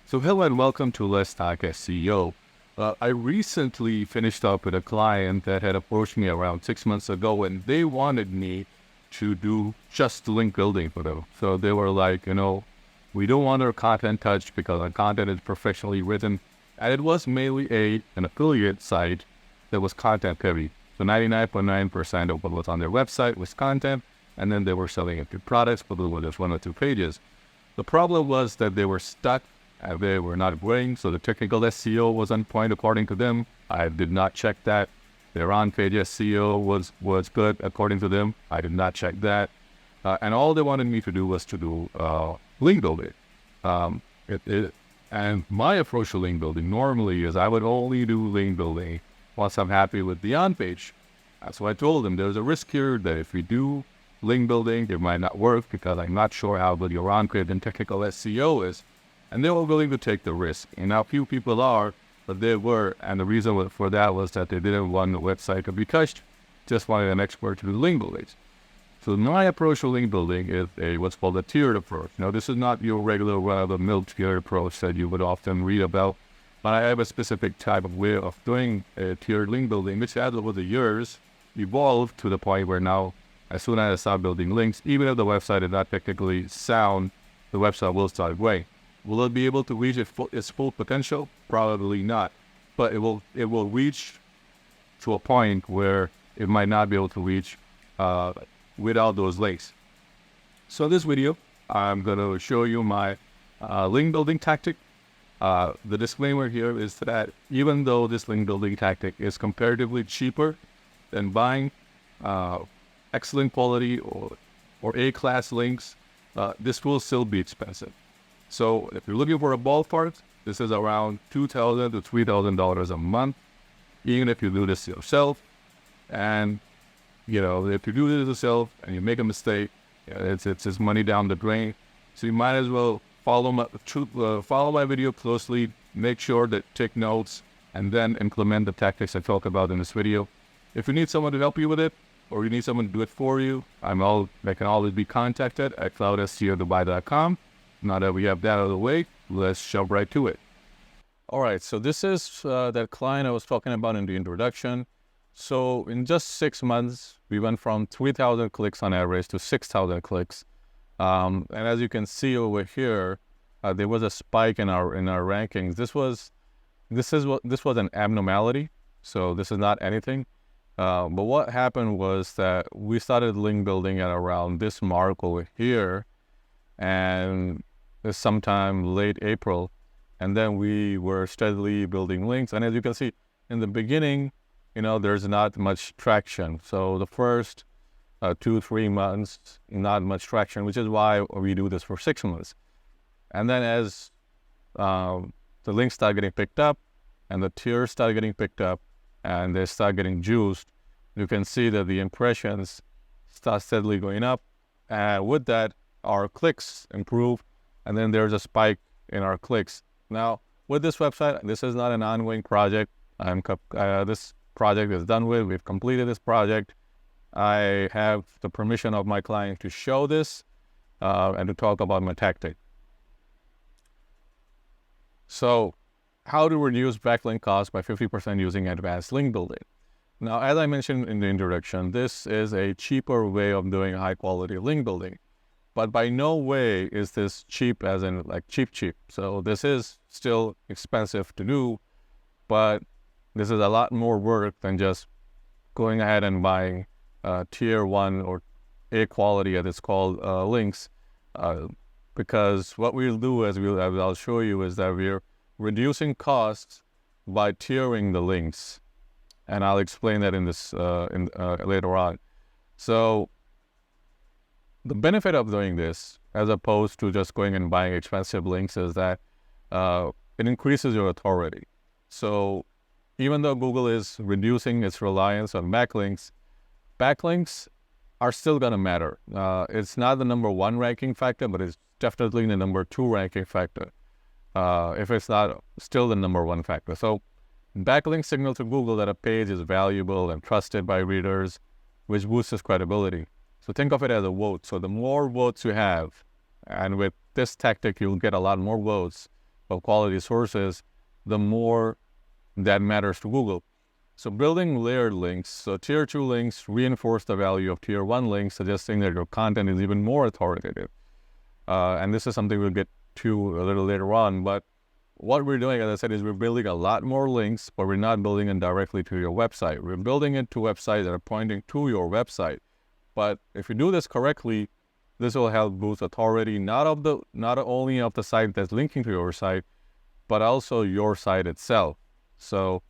So hello and welcome to Let's Talk SEO. I recently finished up with a client that had approached me around 6 months ago, and they wanted me to do just link building for them. So they were like, we don't want our content touched because our content is professionally written. And it was mainly an affiliate site that was content heavy. So 99.9% of what was on their website was content, and then they were selling it to products, but it was just 1 or 2 pages. The problem was that they were stuck and they were not growing, so the technical SEO was on point according to them. I did not check that. Their on-page SEO was good according to them. I did not check that. And all they wanted me to do was to do link building. And my approach to link building normally is I would only do link building once I'm happy with the on-page. That's what I told them. There's a risk here that if we do link building, it might not work because I'm not sure how good your on-page and technical SEO is. And they were willing to take the risk. And now few people are, but they were. And the reason for that was that they didn't want the website to be touched, just wanted an expert to do link building. So my approach to link building is what's called a tiered approach. Now, this is not your regular run-of-the-mill tiered approach that you would often read about, but I have a specific type of way of doing a tiered link building, which has over the years evolved to the point where now, as soon as I start building links, even if the website is not technically sound, the website will start growing. Will it be able to reach its full potential? Probably not. But it will reach to a point where it might not be able to reach without those links. So in this video, I'm going to show you my link building tactic. The disclaimer here is that even though this link building tactic is comparatively cheaper than buying excellent quality or A-class links, this will still be expensive. So if you're looking for a ballpark, this is around $2,000 to $3,000 a month, even if you do this yourself. And, if you do this yourself and you make a mistake, it's just money down the drain. So you might as well follow my video closely, make sure that take notes, and then implement the tactics I talk about in this video. If you need someone to help you with it, or you need someone to do it for you, I can always be contacted at cloudseo.com. Now that we have that out of the way, let's jump right to it. All right, so this is that client I was talking about in the introduction. So in just 6 months, we went from 3,000 clicks on average to 6,000 clicks. And as you can see over here, there was a spike in our rankings. This was an abnormality. So this is not anything. But what happened was that we started link building at around this mark over here, and sometime late April, and then we were steadily building links. And as you can see, in the beginning, there's not much traction. So the first 2-3 months, not much traction, which is why we do this for 6 months. And then as the links start getting picked up and the tiers start getting picked up and they start getting juiced, you can see that the impressions start steadily going up. And with that, our clicks improve, and then there's a spike in our clicks. Now, with this website, this is not an ongoing project. This project is done with. We've completed this project. I have the permission of my client to show this and to talk about my tactic. So, how to reduce backlink costs by 50% using advanced link building. Now, as I mentioned in the introduction, this is a cheaper way of doing high-quality link building. But by no way is this cheap as in like cheap. So this is still expensive to do, but this is a lot more work than just going ahead and buying tier 1 or A quality, as it's called, links. Because what we'll do, as I'll show you, is that we're reducing costs by tiering the links. And I'll explain that in this later on. So the benefit of doing this, as opposed to just going and buying expensive links, is that it increases your authority. So even though Google is reducing its reliance on backlinks are still going to matter. It's not the number 1 ranking factor, but it's definitely the number 2 ranking factor, if it's not still the number 1 factor. So backlinks signal to Google that a page is valuable and trusted by readers, which boosts its credibility. So think of it as a vote. So the more votes you have, and with this tactic, you'll get a lot more votes, of quality sources, the more that matters to Google. So building layered links, so tier 2 links reinforce the value of tier 1 links, suggesting that your content is even more authoritative. And this is something we'll get to a little later on, but what we're doing, as I said, is we're building a lot more links, but we're not building it directly to your website. We're building it to websites that are pointing to your website. But if you do this correctly, this will help boost authority, not only of the site that's linking to your site, but also your site itself. So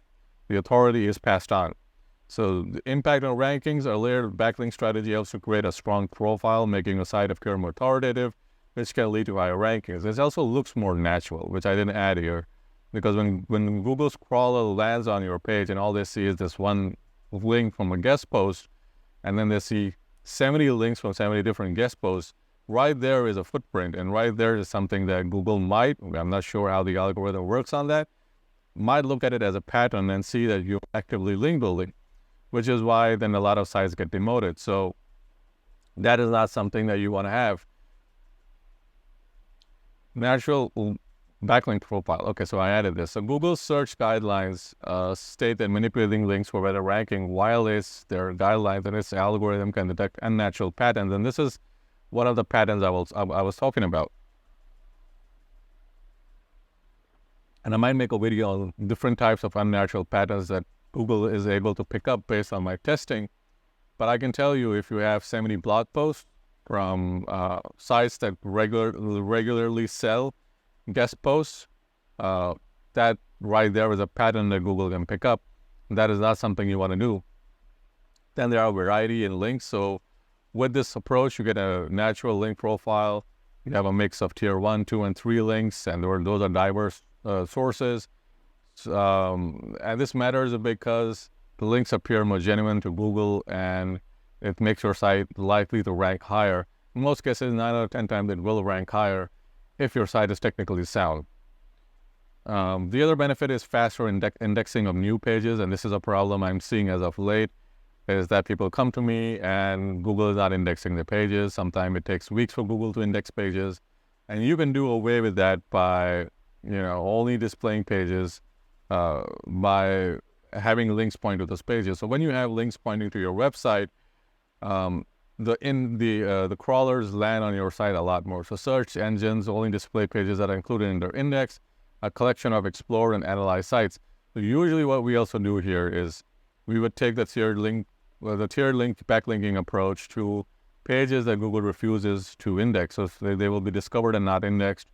the authority is passed on. So the impact on rankings, a layered backlink strategy helps to create a strong profile, making a site appear more authoritative, which can lead to higher rankings. It also looks more natural, which I didn't add here, because when Google's crawler lands on your page and all they see is this one link from a guest post, and then they see 70 links from 70 different guest posts, right there is a footprint, and right there is something that Google might, I'm not sure how the algorithm works on that, might look at it as a pattern and see that you're actively link building, which is why then a lot of sites get demoted. So that is not something that you want to have. Natural backlink profile. Okay, so I added this. So Google's search guidelines state that manipulating links for better ranking violates their guidelines, and its algorithm can detect unnatural patterns. And this is one of the patterns I was talking about. And I might make a video on different types of unnatural patterns that Google is able to pick up based on my testing. But I can tell you, if you have 70 blog posts from sites that regularly sell guest posts, that right there is a pattern that Google can pick up. That is not something you want to do. Then there are variety in links. So with this approach, you get a natural link profile. You have a mix of tier 1, 2, and 3 links, and those are diverse sources. And this matters because the links appear more genuine to Google, and it makes your site likely to rank higher. In most cases, 9 out of 10 times it will rank higher if your site is technically sound. The other benefit is faster indexing of new pages, and this is a problem I'm seeing as of late, is that people come to me and Google is not indexing the pages. Sometimes it takes weeks for Google to index pages, and you can do away with that by only displaying pages by having links point to those pages. So when you have links pointing to your website, the crawlers land on your site a lot more. So search engines only display pages that are included in their index, a collection of explore and analyze sites. So usually what we also do here is we would take the tiered link backlinking approach to pages that Google refuses to index. So they will be discovered and not indexed.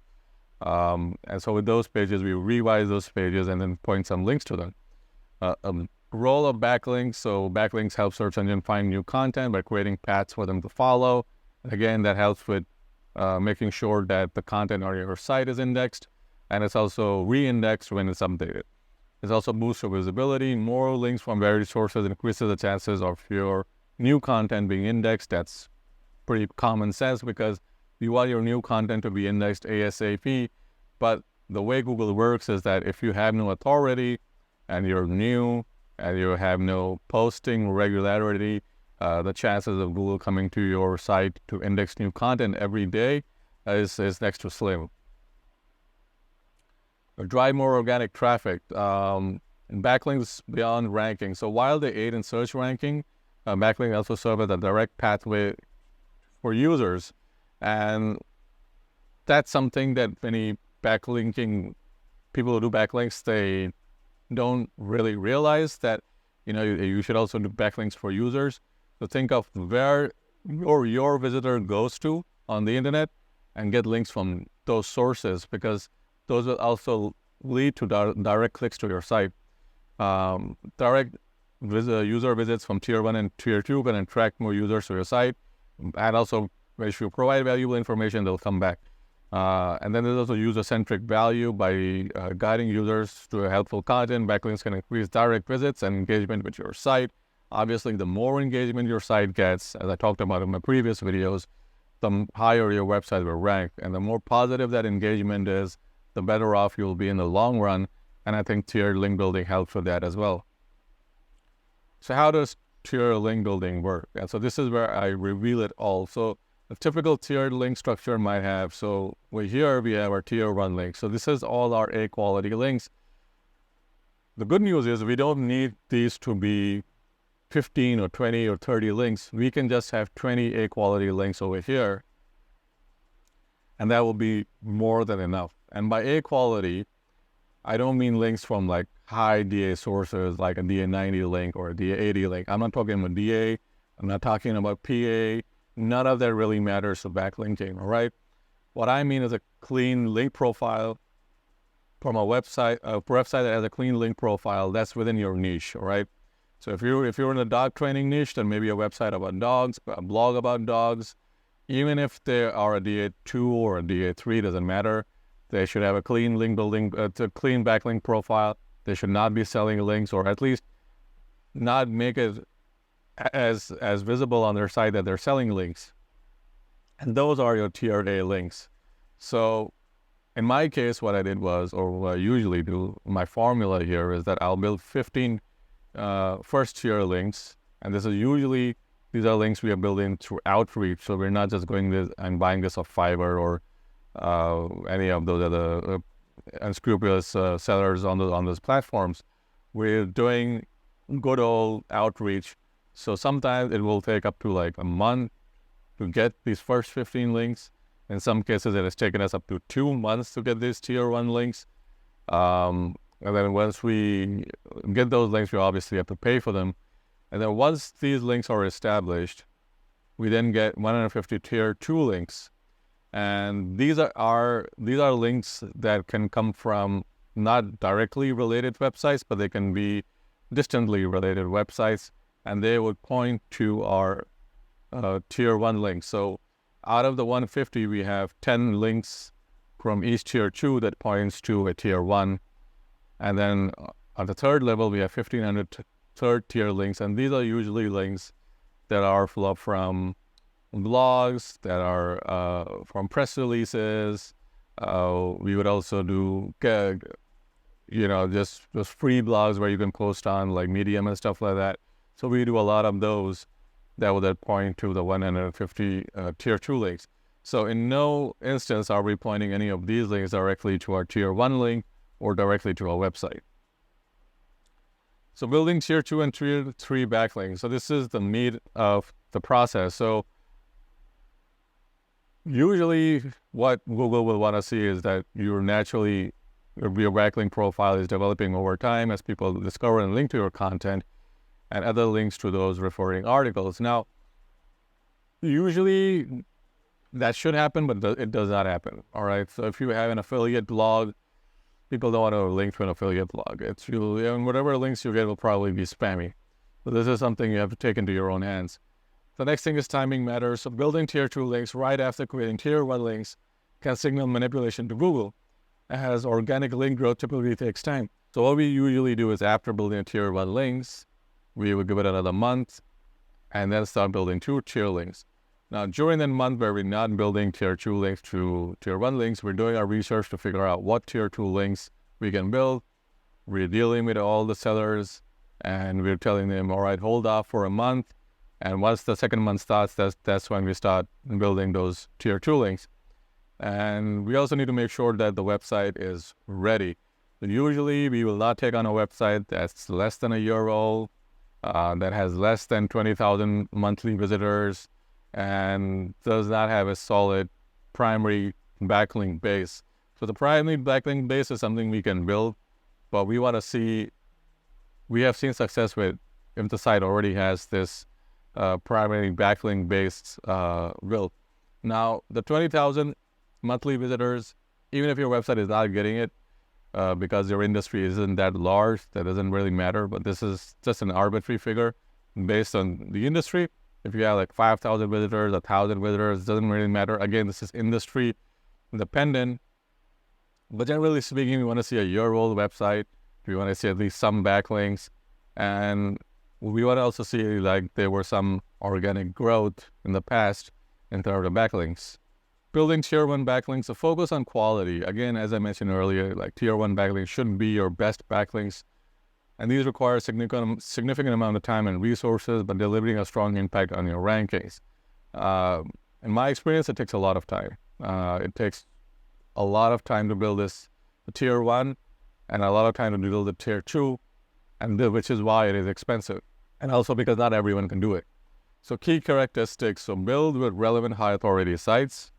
And so with those pages, we revise those pages and then point some links to them. Role of backlinks. So backlinks help search engine find new content by creating paths for them to follow. Again, that helps with making sure that the content on your site is indexed, and it's also re-indexed when it's updated. It also boosts your visibility. More links from various sources increases the chances of your new content being indexed. That's pretty common sense because you want your new content to be indexed ASAP. But the way Google works is that if you have no authority and you're new and you have no posting regularity, the chances of Google coming to your site to index new content every day is next to slim. Drive more organic traffic, and backlinks beyond ranking. So while they aid in search ranking, backlinks also serve as a direct pathway for users. And that's something that many backlinking people who do backlinks, they don't really realize that, you should also do backlinks for users. So think of where your visitor goes to on the internet and get links from those sources, because those will also lead to direct clicks to your site. Direct user visits from tier 1 and tier 2 can attract more users to your site. And also, if you provide valuable information, they'll come back. And then there's also user-centric value. By guiding users to helpful content, backlinks can increase direct visits and engagement with your site. Obviously, the more engagement your site gets, as I talked about in my previous videos, the higher your website will rank. And the more positive that engagement is, the better off you'll be in the long run. And I think tiered link building helps with that as well. So how does tiered link building work? And so this is where I reveal it all. So a typical tiered link structure might have. So here we have our tier 1 link. So this is all our A quality links. The good news is we don't need these to be 15 or 20 or 30 links. We can just have 20 A quality links over here, and that will be more than enough. And by A quality, I don't mean links from like high DA sources like a DA90 link or a DA80 link. I'm not talking about DA. I'm not talking about PA. None of that really matters for backlinking, all right? What I mean is a clean link profile from a website that has a clean link profile that's within your niche, all right? So if you're in the dog training niche, then maybe a website about dogs, a blog about dogs. Even if they are a DA2 or a DA3, doesn't matter. They should have a clean link building, a clean backlink profile. They should not be selling links, or at least not make it as visible on their site that they're selling links. And those are your tier A links. So in my case, what I did was, or what I usually do, my formula here is that I'll build 15 first tier links. And this is usually, these are links we are building through outreach. So we're not just going this and buying this off Fiverr or any of those other unscrupulous sellers on those platforms. We're doing good old outreach. So sometimes it will take up to like a month to get these first 15 links. In some cases, it has taken us up to 2 months to get these tier 1 links. And then once we get those links, we obviously have to pay for them. And then once these links are established, we then get 150 tier 2 links. And these are links that can come from not directly related websites, but they can be distantly related websites, and they would point to our tier 1 links. So out of the 150, we have 10 links from each tier 2 that points to a tier 1. And then on the third level, we have 1,500 third tier links, and these are usually links that are from blogs, that are from press releases. We would also do, just free blogs where you can post on like Medium and stuff like that. So we do a lot of those that will then point to the 150 tier 2 links. So in no instance are we pointing any of these links directly to our tier 1 link or directly to our website. So building tier 2 and tier 3 backlinks. So this is the meat of the process. So usually what Google will want to see is that your backlink profile is developing over time as people discover and link to your content, and other links to those referring articles. Now, usually that should happen, but it does not happen, all right? So if you have an affiliate blog, people don't want to link to an affiliate blog. It's usually, and whatever links you get will probably be spammy. So this is something you have to take into your own hands. The next thing is timing matters. So building tier 2 links right after creating tier 1 links can signal manipulation to Google, as organic link growth typically takes time. So what we usually do is after building tier 1 links, we would give it another month and then start building 2 tier links. Now, during that month where we're not building tier 2 links to tier 1 links, we're doing our research to figure out what tier 2 links we can build. We're dealing with all the sellers and we're telling them, all right, hold off for a month. And once the second month starts, that's when we start building those tier 2 links. And we also need to make sure that the website is ready. So usually we will not take on a website that's less than a year old, that has less than 20,000 monthly visitors, and does not have a solid primary backlink base. So the primary backlink base is something we can build, but we want to see, we have seen success with if the site already has this primary backlink based build. Now, the 20,000 monthly visitors, even if your website is not getting it, because your industry isn't that large, that doesn't really matter, but this is just an arbitrary figure based on the industry. If you have like 5,000 visitors, 1,000 visitors, doesn't really matter. Again, this is industry dependent, but generally speaking, we want to see a year-old website. We want to see at least some backlinks, and we want to also see like there were some organic growth in the past in terms of backlinks. Building tier 1 backlinks, a focus on quality. Again, as I mentioned earlier, like tier 1 backlinks shouldn't be your best backlinks. And these require a significant amount of time and resources, but delivering a strong impact on your rankings. In my experience, it takes a lot of time. It takes a lot of time to build this tier 1 and a lot of time to build the tier 2, and which is why it is expensive. And also because not everyone can do it. So key characteristics, so build with relevant high authority sites.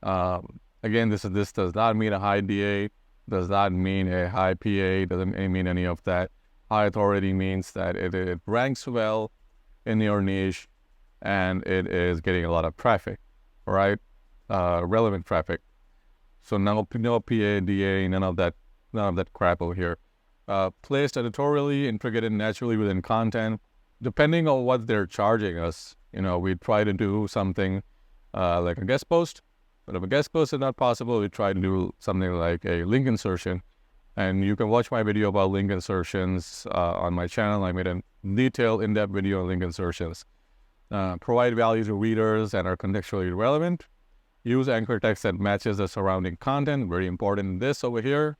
Again, this does not mean a high DA, does not mean a high PA, doesn't mean any of that. High authority means that it ranks well in your niche and it is getting a lot of traffic, right? Relevant traffic. So no PA, DA, none of that crap over here. Placed editorially, integrated naturally within content. Depending on what they're charging us, we try to do something like a guest post. But if a guest post is not possible, we try to do something like a link insertion. And you can watch my video about link insertions on my channel. I made a detailed, in-depth video on link insertions. Provide value to readers and are contextually relevant. Use anchor text that matches the surrounding content. Very important. This over here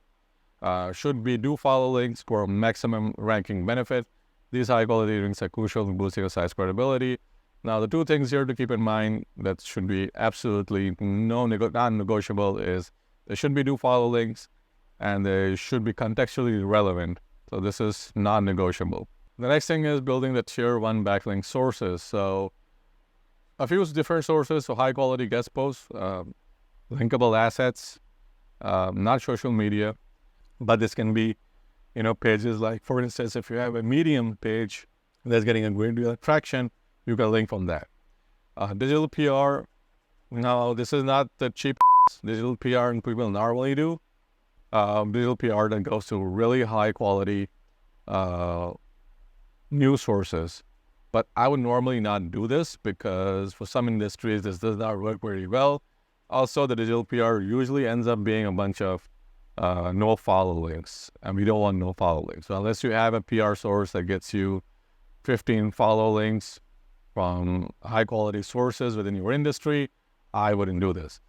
should be do follow links for maximum ranking benefit. These high-quality links are crucial in boosting your site's credibility. Now, the two things here to keep in mind that should be absolutely non-negotiable is they should be do follow links and they should be contextually relevant. So this is non-negotiable. The next thing is building the tier 1 backlink sources. So a few different sources, so high-quality guest posts, linkable assets, not social media, but this can be, pages like, for instance, if you have a Medium page that's getting a great deal of traction, you can link from that. Digital PR, now this is not the cheap digital PR people normally do. Digital PR that goes to really high quality news sources. But I would normally not do this because for some industries, this does not work very well. Also, the digital PR usually ends up being a bunch of no follow links, and we don't want no follow links. So unless you have a PR source that gets you 15 follow links from high quality sources within your industry, I wouldn't do this.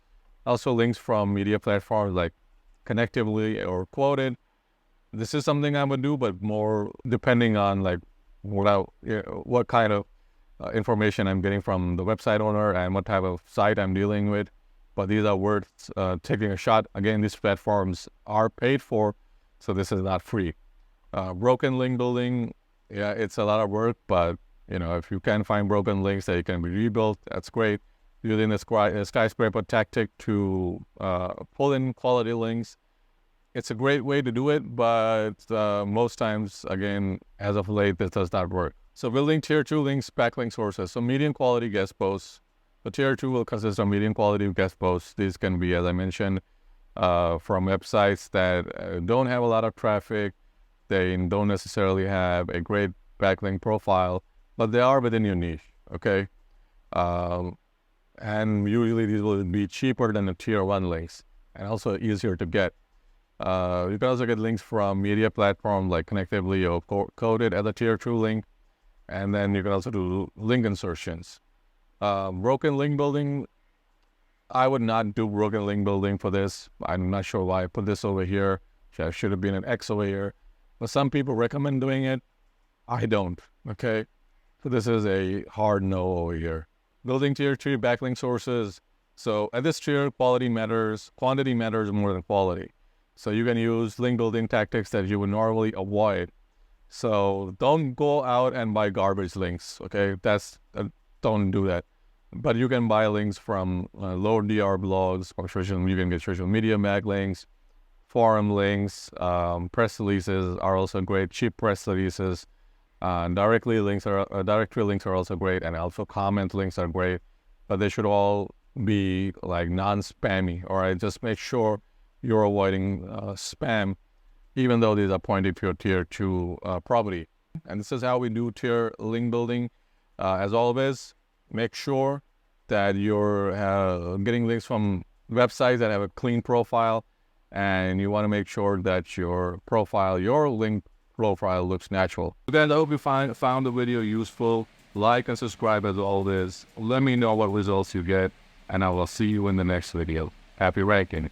Also, links from media platforms like Connectively or Quoted. This is something I would do, but more depending on like what kind of information I'm getting from the website owner and what type of site I'm dealing with. But these are worth taking a shot. Again, these platforms are paid for, so this is not free. Broken link building, yeah, it's a lot of work, but if you can find broken links that can be rebuilt, that's great. Using the skyscraper tactic to pull in quality links, it's a great way to do it, but most times, again, as of late, this does not work. So building tier 2 links, backlink sources. So medium quality guest posts. The tier 2 will consist of medium quality guest posts. These can be, as I mentioned, from websites that don't have a lot of traffic. They don't necessarily have a great backlink profile, but they are within your niche, okay? And usually these will be cheaper than the tier 1 links and also easier to get. You can also get links from media platforms like Connectively or Coded as a tier 2 link. And then you can also do link insertions. Broken link building, I would not do broken link building for this. I'm not sure why I put this over here. Should have been an X over here. But some people recommend doing it. I don't, okay? So this is a hard no over here. Building tier 3 backlink sources. So at this tier, quantity matters more than quality. So you can use link building tactics that you would normally avoid. So don't go out and buy garbage links, okay? Don't do that. But you can buy links from low DR blogs, or you can get social media backlinks, forum links, press releases are also great, cheap press releases. Directory links are also great, and also comment links are great, but they should all be like non-spammy. All right, just make sure you're avoiding spam, even though these are pointed to your tier 2 property. And this is how we do tier link building. As always, make sure that you're getting links from websites that have a clean profile, and you want to make sure that your link profile looks natural. Then I hope you found the video useful. Like and subscribe as always. Let me know what results you get, and I will see you in the next video. Happy ranking.